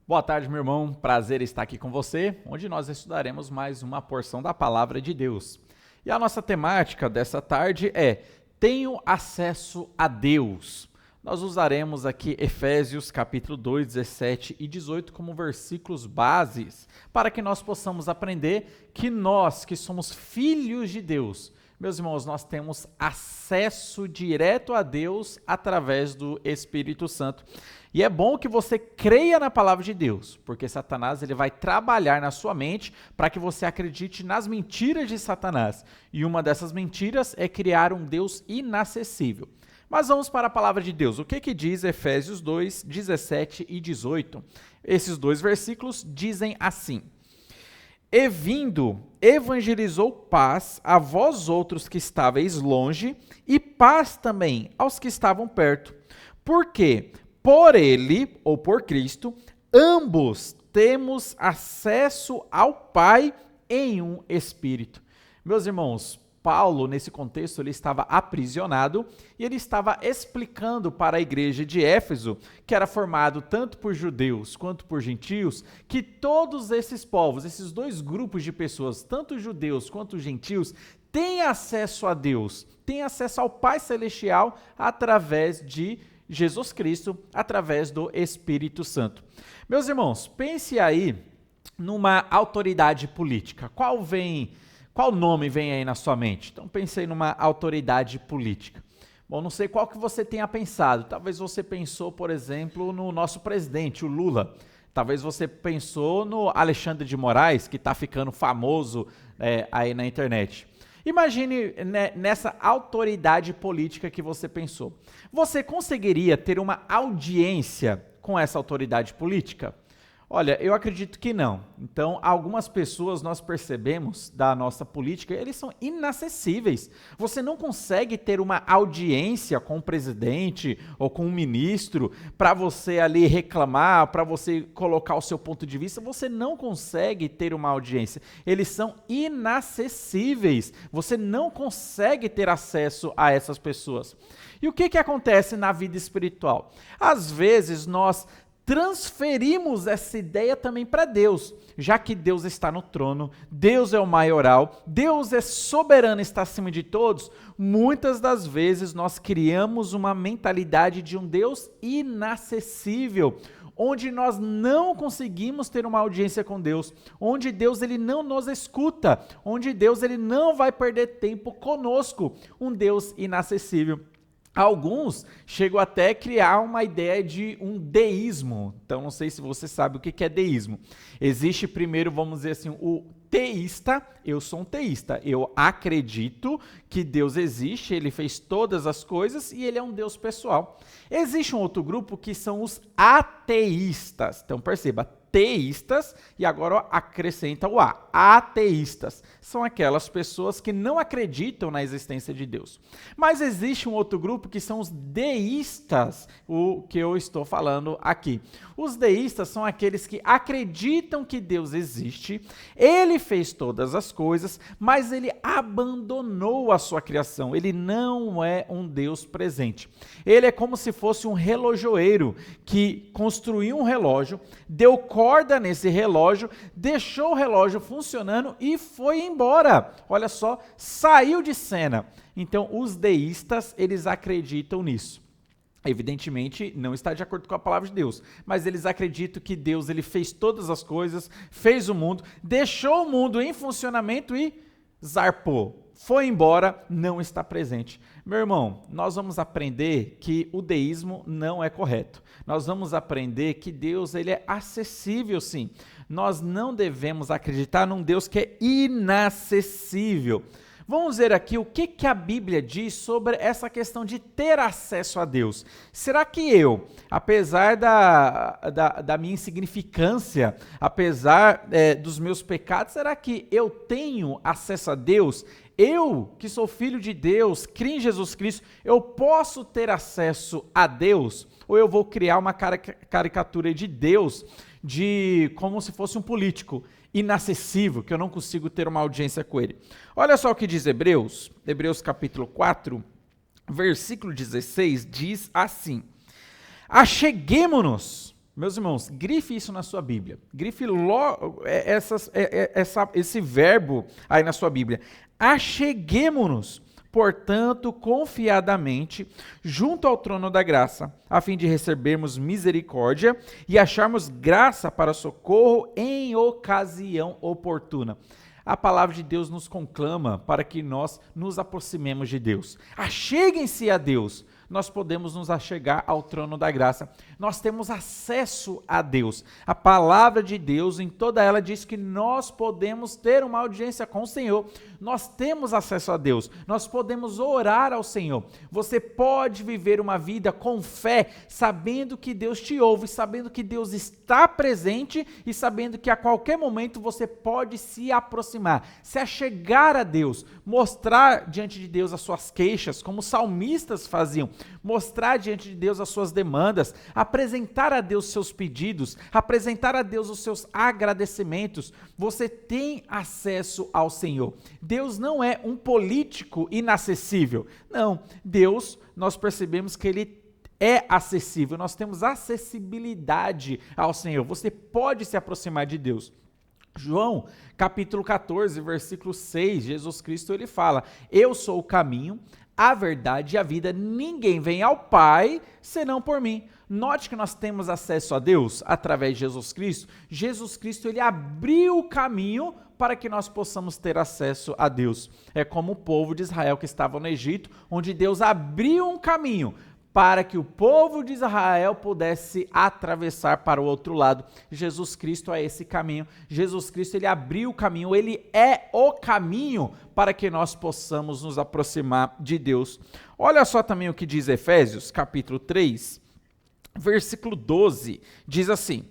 Boa tarde, meu irmão. Prazer estar aqui com você, onde nós estudaremos mais uma porção da Palavra de Deus. E a nossa temática dessa tarde é Tenho acesso a Deus. Nós usaremos aqui Efésios capítulo 2, 17 e 18 como versículos bases para que nós possamos aprender que nós, que somos filhos de Deus, meus irmãos, nós temos acesso direto a Deus através do Espírito Santo. E é bom que você creia na palavra de Deus, porque Satanás ele vai trabalhar na sua mente para que você acredite nas mentiras de Satanás. E uma dessas mentiras é criar um Deus inacessível. Mas vamos para a palavra de Deus. O que diz Efésios 2, 17 e 18? Esses dois versículos dizem assim: E vindo, evangelizou paz a vós outros que estáveis longe, e paz também aos que estavam perto. Porque por ele, ou por Cristo, ambos temos acesso ao Pai em um Espírito. Meus irmãos, Paulo, nesse contexto, ele estava aprisionado e ele estava explicando para a igreja de Éfeso, que era formado tanto por judeus quanto por gentios, que todos esses povos, esses dois grupos de pessoas, tanto judeus quanto gentios, têm acesso a Deus, têm acesso ao Pai Celestial através de Jesus Cristo, através do Espírito Santo. Meus irmãos, pense aí numa autoridade política. Qual nome vem aí na sua mente? Então pense aí numa autoridade política. Bom, não sei qual que você tenha pensado. Talvez você pensou, por exemplo, no nosso presidente, o Lula. Talvez você pensou no Alexandre de Moraes, que está ficando famoso aí na internet. Imagine nessa autoridade política que você pensou. Você conseguiria ter uma audiência com essa autoridade política? Olha, eu acredito que não. Então, algumas pessoas nós percebemos da nossa política, eles são inacessíveis. Você não consegue ter uma audiência com o presidente ou com o ministro para você ali reclamar, para você colocar o seu ponto de vista. Você não consegue ter uma audiência. Eles são inacessíveis. Você não consegue ter acesso a essas pessoas. E o que acontece na vida espiritual? Às vezes nós transferimos essa ideia também para Deus, já que Deus está no trono, Deus é o maioral, Deus é soberano, está acima de todos. Muitas das vezes nós criamos uma mentalidade de um Deus inacessível, onde nós não conseguimos ter uma audiência com Deus, onde Deus ele não nos escuta, onde Deus ele não vai perder tempo conosco, um Deus inacessível. Alguns chegam até a criar uma ideia de um deísmo. Então, não sei se você sabe o que é deísmo. Existe primeiro, vamos dizer assim, o teísta. Eu sou um teísta. Eu acredito que Deus existe, Ele fez todas as coisas e Ele é um Deus pessoal. Existe um outro grupo que são os ateístas. Então, perceba, teístas, e agora acrescenta o A, ateístas. São aquelas pessoas que não acreditam na existência de Deus. Mas existe um outro grupo que são os deístas, o que eu estou falando aqui. Os deístas são aqueles que acreditam que Deus existe, Ele fez todas as coisas, mas Ele abandonou a sua criação. Ele não é um Deus presente. Ele é como se fosse um relojoeiro que construiu um relógio, deu corda nesse relógio, deixou o relógio funcionando e foi embora. Olha só, saiu de cena. Então, os deístas, eles acreditam nisso. Evidentemente, não está de acordo com a palavra de Deus, mas eles acreditam que Deus ele fez todas as coisas, fez o mundo, deixou o mundo em funcionamento e zarpou. Foi embora, não está presente. Meu irmão, nós vamos aprender que o deísmo não é correto. Nós vamos aprender que Deus ele é acessível, sim. Nós não devemos acreditar num Deus que é inacessível. Vamos ver aqui o que a Bíblia diz sobre essa questão de ter acesso a Deus. Será que eu, apesar da minha insignificância, apesar dos meus pecados, será que eu tenho acesso a Deus? Eu, que sou filho de Deus, crio em Jesus Cristo, eu posso ter acesso a Deus? Ou eu vou criar uma caricatura de Deus, como se fosse um político inacessível, que eu não consigo ter uma audiência com ele? Olha só o que diz Hebreus capítulo 4, versículo 16, diz assim: Acheguemo-nos, Meus irmãos, grife isso na sua Bíblia. Grife logo esse verbo aí na sua Bíblia. Acheguemo-nos, portanto, confiadamente, junto ao trono da graça, a fim de recebermos misericórdia e acharmos graça para socorro em ocasião oportuna. A palavra de Deus nos conclama para que nós nos aproximemos de Deus. Acheguem-se a Deus. Nós podemos nos achegar ao trono da graça. Nós temos acesso a Deus. A palavra de Deus, em toda ela, diz que nós podemos ter uma audiência com o Senhor. Nós temos acesso a Deus. Nós podemos orar ao Senhor. Você pode viver uma vida com fé, sabendo que Deus te ouve, sabendo que Deus está presente e sabendo que a qualquer momento você pode se aproximar, se achegar a Deus, mostrar diante de Deus as suas queixas, como os salmistas faziam. Mostrar diante de Deus as suas demandas, apresentar a Deus seus pedidos, apresentar a Deus os seus agradecimentos. Você tem acesso ao Senhor. Deus não é um político inacessível. Não, Deus, nós percebemos que Ele é acessível, nós temos acessibilidade ao Senhor. Você pode se aproximar de Deus. João, capítulo 14, versículo 6, Jesus Cristo, ele fala: eu sou o caminho, a verdade e a vida, ninguém vem ao Pai senão por mim. Note que nós temos acesso a Deus através de Jesus Cristo. Jesus Cristo, ele abriu o caminho para que nós possamos ter acesso a Deus. É como o povo de Israel que estava no Egito, onde Deus abriu um caminho para que o povo de Israel pudesse atravessar para o outro lado. Jesus Cristo é esse caminho. Jesus Cristo, ele abriu o caminho, ele é o caminho para que nós possamos nos aproximar de Deus. Olha só também o que diz Efésios, capítulo 3, versículo 12, diz assim: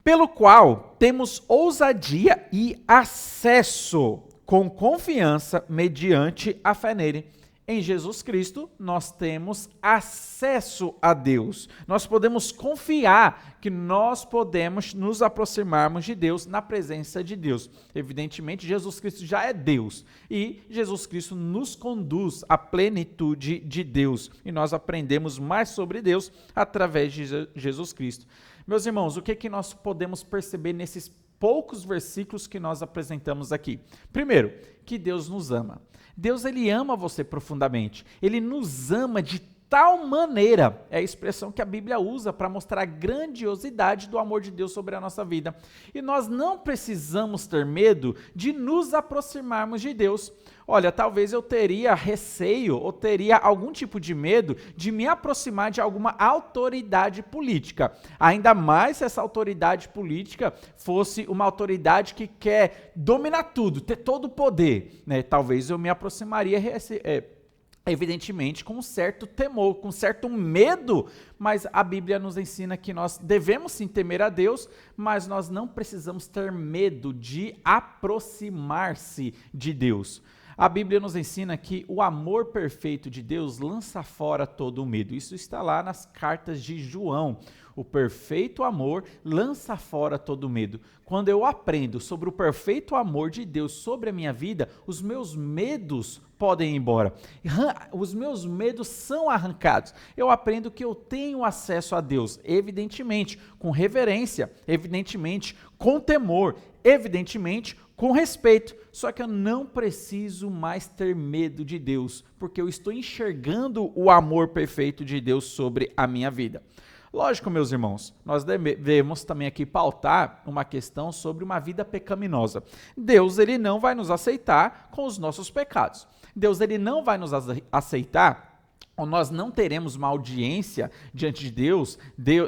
pelo qual temos ousadia e acesso com confiança mediante a fé nele. Em Jesus Cristo, nós temos acesso a Deus. Nós podemos confiar que nós podemos nos aproximarmos de Deus na presença de Deus. Evidentemente, Jesus Cristo já é Deus e Jesus Cristo nos conduz à plenitude de Deus. E nós aprendemos mais sobre Deus através de Jesus Cristo. Meus irmãos, o que nós podemos perceber nesses poucos versículos que nós apresentamos aqui? Primeiro, que Deus nos ama. Deus, ele ama você profundamente. Ele nos ama de tal maneira, é a expressão que a Bíblia usa para mostrar a grandiosidade do amor de Deus sobre a nossa vida. E nós não precisamos ter medo de nos aproximarmos de Deus. Olha, talvez eu teria receio ou teria algum tipo de medo de me aproximar de alguma autoridade política. Ainda mais se essa autoridade política fosse uma autoridade que quer dominar tudo, ter todo o poder, né? Talvez eu me aproximaria evidentemente com um certo temor, com um certo medo, mas a Bíblia nos ensina que nós devemos sim temer a Deus, mas nós não precisamos ter medo de aproximar-se de Deus. A Bíblia nos ensina que o amor perfeito de Deus lança fora todo o medo. Isso está lá nas cartas de João. O perfeito amor lança fora todo o medo. Quando eu aprendo sobre o perfeito amor de Deus sobre a minha vida, os meus medos podem ir embora. Os meus medos são arrancados. Eu aprendo que eu tenho acesso a Deus, evidentemente, com reverência, evidentemente, com temor, evidentemente, com respeito. Só que eu não preciso mais ter medo de Deus, porque eu estou enxergando o amor perfeito de Deus sobre a minha vida. Lógico, meus irmãos, nós devemos também aqui pautar uma questão sobre uma vida pecaminosa. Deus, ele não vai nos aceitar com os nossos pecados. Deus, ele não vai nos aceitar, ou nós não teremos uma audiência diante de Deus,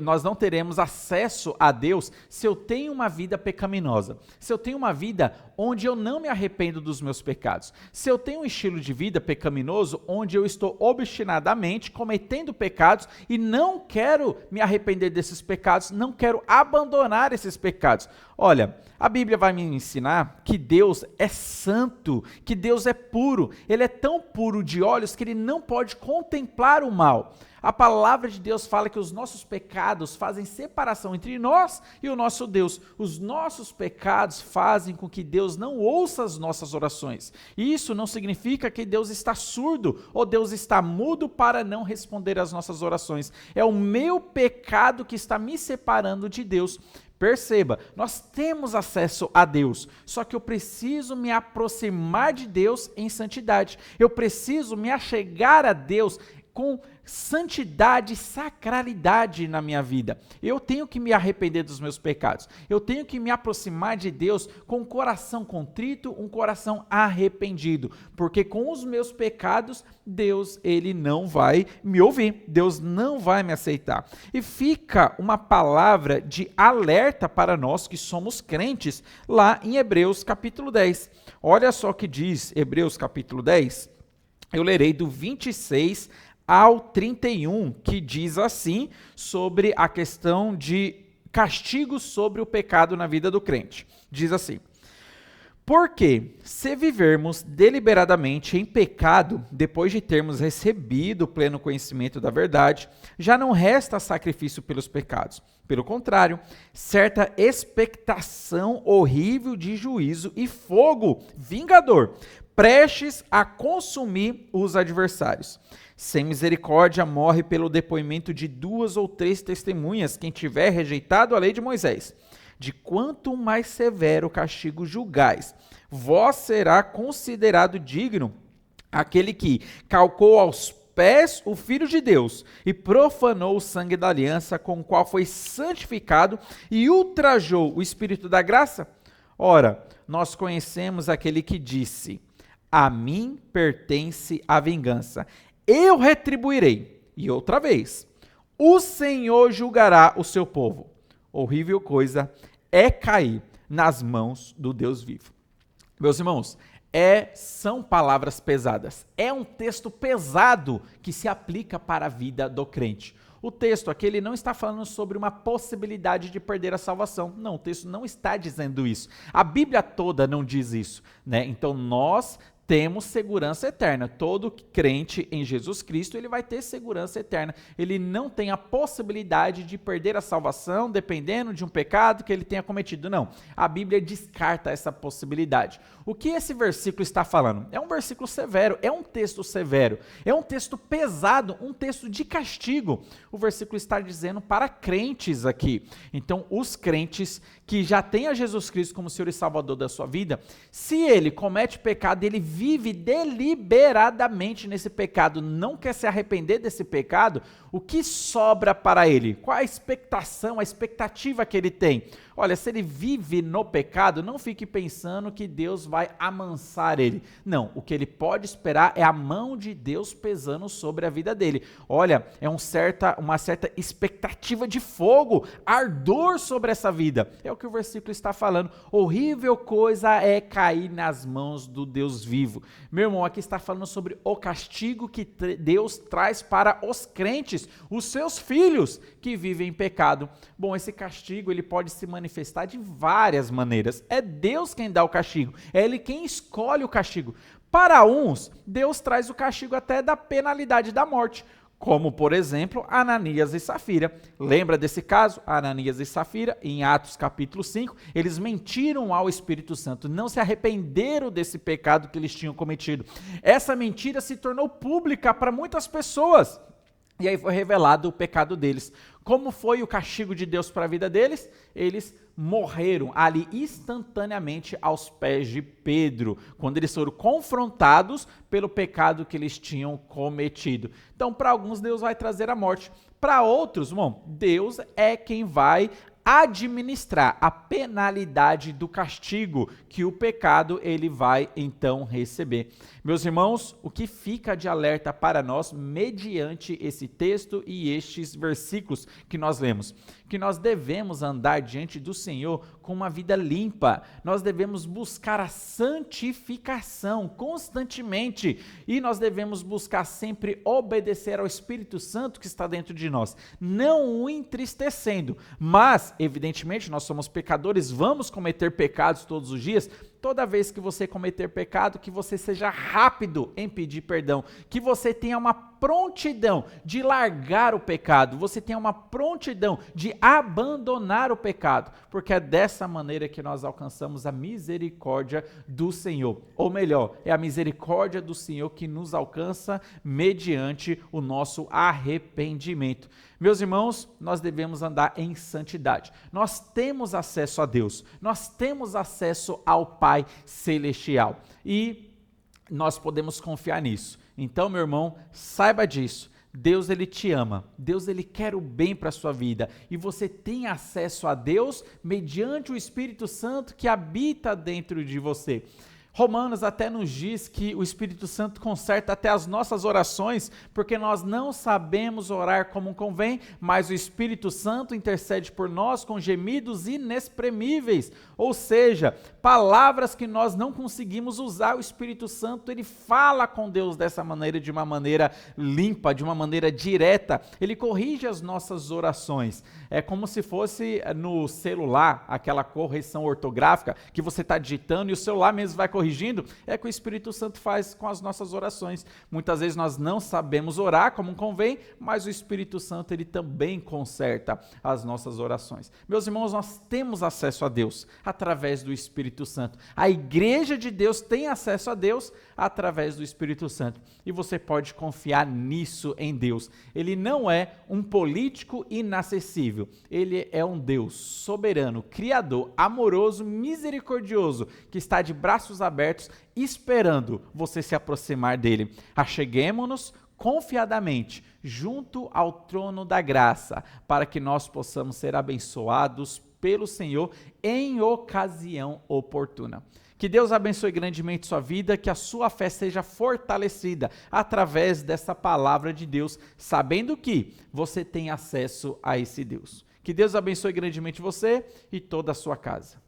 nós não teremos acesso a Deus se eu tenho uma vida pecaminosa, se eu tenho uma vida onde eu não me arrependo dos meus pecados, se eu tenho um estilo de vida pecaminoso onde eu estou obstinadamente cometendo pecados e não quero me arrepender desses pecados, não quero abandonar esses pecados. Olha, a Bíblia vai me ensinar que Deus é santo, que Deus é puro, ele é tão puro de olhos que ele não pode contemplar contemplar o mal. A palavra de Deus fala que os nossos pecados fazem separação entre nós e o nosso Deus. Os nossos pecados fazem com que Deus não ouça as nossas orações. E isso não significa que Deus está surdo ou Deus está mudo para não responder às nossas orações. É o meu pecado que está me separando de Deus. Perceba, nós temos acesso a Deus, só que eu preciso me aproximar de Deus em santidade. Eu preciso me achegar a Deus com santidade e sacralidade na minha vida. Eu tenho que me arrepender dos meus pecados. Eu tenho que me aproximar de Deus com um coração contrito, um coração arrependido, porque com os meus pecados, Deus, ele não vai me ouvir. Deus não vai me aceitar. E fica uma palavra de alerta para nós que somos crentes lá em Hebreus capítulo 10. Olha só o que diz Hebreus capítulo 10. Eu lerei do 26 ao 31, que diz assim, sobre a questão de castigo sobre o pecado na vida do crente. Diz assim: porque se vivermos deliberadamente em pecado, depois de termos recebido o pleno conhecimento da verdade, já não resta sacrifício pelos pecados. Pelo contrário, certa expectação horrível de juízo e fogo vingador, prestes a consumir os adversários. Sem misericórdia morre pelo depoimento de 2 ou 3 testemunhas quem tiver rejeitado a lei de Moisés. De quanto mais severo castigo julgais, vós será considerado digno aquele que calcou aos pés o Filho de Deus e profanou o sangue da aliança com o qual foi santificado e ultrajou o Espírito da graça? Ora, nós conhecemos aquele que disse: a mim pertence a vingança, eu retribuirei. E outra vez, o Senhor julgará o seu povo. Horrível coisa é cair nas mãos do Deus vivo. Meus irmãos, são palavras pesadas. É um texto pesado que se aplica para a vida do crente. O texto aqui ele não está falando sobre uma possibilidade de perder a salvação. Não, o texto não está dizendo isso. A Bíblia toda não diz isso, né? Então nós temos segurança eterna. Todo crente em Jesus Cristo, ele vai ter segurança eterna. Ele não tem a possibilidade de perder a salvação dependendo de um pecado que ele tenha cometido. Não, a Bíblia descarta essa possibilidade. O que esse versículo está falando? É um versículo severo, é um texto severo, é um texto pesado, um texto de castigo. O versículo está dizendo para crentes aqui. Então, os crentes que já têm a Jesus Cristo como Senhor e Salvador da sua vida, se ele comete pecado, ele vive deliberadamente nesse pecado, não quer se arrepender desse pecado, o que sobra para ele? Qual a expectação, a expectativa que ele tem? Olha, se ele vive no pecado, não fique pensando que Deus vai amansar ele. Não, o que ele pode esperar é a mão de Deus pesando sobre a vida dele. Olha, é uma certa expectativa de fogo, ardor sobre essa vida. É o que o versículo está falando. Horrível coisa é cair nas mãos do Deus vivo. Meu irmão, aqui está falando sobre o castigo que Deus traz para os crentes, os seus filhos que vivem em pecado. Bom, esse castigo ele pode se manifestar de várias maneiras. É Deus quem dá o castigo, é Ele quem escolhe o castigo. Para uns, Deus traz o castigo até da penalidade da morte, como, por exemplo, Ananias e Safira. Lembra desse caso? Ananias e Safira, em Atos capítulo 5, eles mentiram ao Espírito Santo, não se arrependeram desse pecado que eles tinham cometido. Essa mentira se tornou pública para muitas pessoas. E aí foi revelado o pecado deles. Como foi o castigo de Deus para a vida deles? Eles morreram ali instantaneamente aos pés de Pedro, quando eles foram confrontados pelo pecado que eles tinham cometido. Então, para alguns, Deus vai trazer a morte. Para outros, bom, Deus é quem vai administrar a penalidade do castigo que o pecado ele vai então receber. Meus irmãos, o que fica de alerta para nós mediante esse texto e estes versículos que nós lemos? Que nós devemos andar diante do Senhor com uma vida limpa, nós devemos buscar a santificação constantemente e nós devemos buscar sempre obedecer ao Espírito Santo que está dentro de nós, não o entristecendo, mas evidentemente nós somos pecadores, vamos cometer pecados todos os dias, toda vez que você cometer pecado, que você seja rápido em pedir perdão, que você tenha uma prontidão de largar o pecado, você tenha uma prontidão de abandonar o pecado, porque é dessa maneira que nós alcançamos a misericórdia do Senhor. Ou melhor, é a misericórdia do Senhor que nos alcança mediante o nosso arrependimento. Meus irmãos, nós devemos andar em santidade. Nós temos acesso a Deus, nós temos acesso ao Pai Celestial e nós podemos confiar nisso. Então, meu irmão, saiba disso. Deus, ele te ama. Deus, ele quer o bem para a sua vida. E você tem acesso a Deus mediante o Espírito Santo que habita dentro de você. Romanos até nos diz que o Espírito Santo conserta até as nossas orações, porque nós não sabemos orar como convém, mas o Espírito Santo intercede por nós com gemidos inexprimíveis, ou seja, palavras que nós não conseguimos usar, o Espírito Santo, ele fala com Deus dessa maneira, de uma maneira limpa, de uma maneira direta, ele corrige as nossas orações. É como se fosse no celular, aquela correção ortográfica que você está digitando e o celular mesmo vai corrigindo, é o que o Espírito Santo faz com as nossas orações. Muitas vezes nós não sabemos orar como convém, mas o Espírito Santo, ele também conserta as nossas orações. Meus irmãos, nós temos acesso a Deus através do Espírito Santo. A igreja de Deus tem acesso a Deus através do Espírito Santo. E você pode confiar nisso em Deus. Ele não é um político inacessível. Ele é um Deus soberano, criador, amoroso, misericordioso, que está de braços abertos, esperando você se aproximar dele. Acheguemo-nos confiadamente junto ao trono da graça, para que nós possamos ser abençoados pelo Senhor em ocasião oportuna. Que Deus abençoe grandemente sua vida, que a sua fé seja fortalecida através dessa palavra de Deus, sabendo que você tem acesso a esse Deus. Que Deus abençoe grandemente você e toda a sua casa.